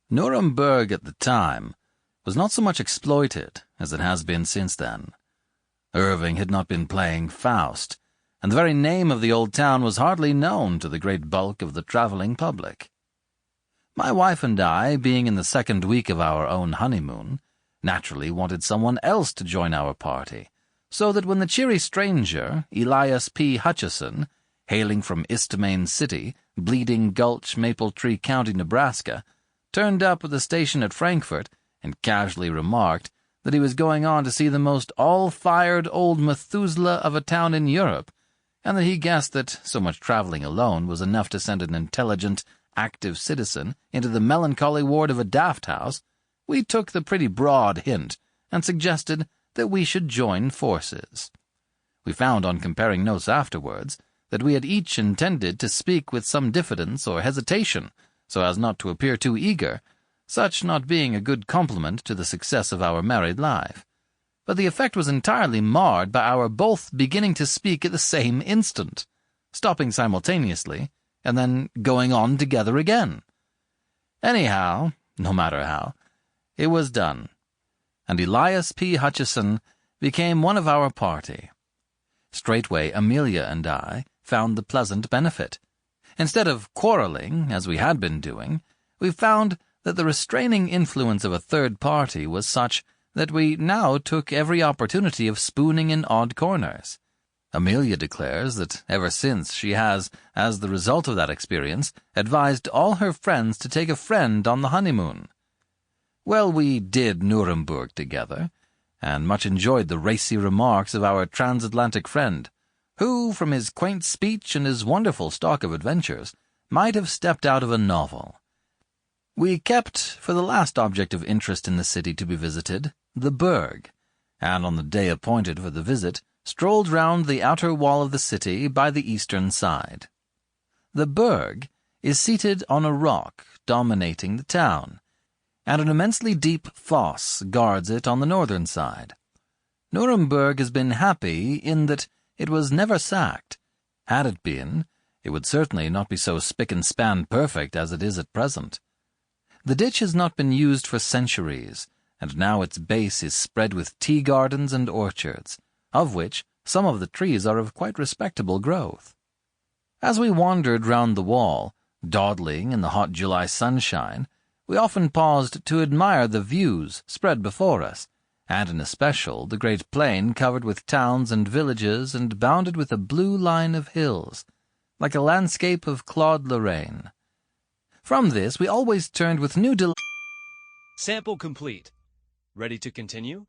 Nuremberg at the time was not so much exploited as it has been since then. Irving had not been playing Faust, and the very name of the old town was hardly known to the great bulk of the traveling public. My wife and I, being in the second week of our own honeymoon, naturally wanted someone else to join our party, so that when the cheery stranger, Elias P. Hutchison, hailing from Isthmian City, Bleeding Gulch, Maple Tree County, Nebraska, turned up at the station at Frankfort and casually remarked that he was going on to see the most all-fired old Methuselah of a town in Europe, and that he guessed that so much traveling alone was enough to send an intelligent, active citizen into the melancholy ward of a daft house, we took the pretty broad hint and suggested that we should join forces. We found on comparing notes afterwards that we had each intended to speak with some diffidence or hesitation, so as not to appear too eager, such not being a good compliment to the success of our married life. But the effect was entirely marred by our both beginning to speak at the same instant, stopping simultaneously, and then going on together again. Anyhow, no matter how, it was done, and Elias P. Hutchison became one of our party. Straightway Amelia and I found the pleasant benefit. Instead of quarreling, as we had been doing, we found that the restraining influence of a third party was such that we now took every opportunity of spooning in odd corners. Amelia declares that ever since she has, as the result of that experience, advised all her friends to take a friend on the honeymoon. Well, we did Nuremberg together, and much enjoyed the racy remarks of our transatlantic friend, who, from his quaint speech and his wonderful stock of adventures, might have stepped out of a novel. We kept, for the last object of interest in the city to be visited, the Burg, and on the day appointed for the visit, strolled round the outer wall of the city by the eastern side. The Burg is seated on a rock dominating the town, and an immensely deep fosse guards it on the northern side. Nuremberg has been happy in that it was never sacked. Had it been, it would certainly not be so spick-and-span perfect as it is at present. The ditch has not been used for centuries, and now its base is spread with tea gardens and orchards, of which some of the trees are of quite respectable growth. As we wandered round the wall, dawdling in the hot July sunshine, we often paused to admire the views spread before us, and in especial the great plain covered with towns and villages and bounded with a blue line of hills, like a landscape of Claude Lorraine. From this we always turned with new delight. Sample complete. Ready to continue?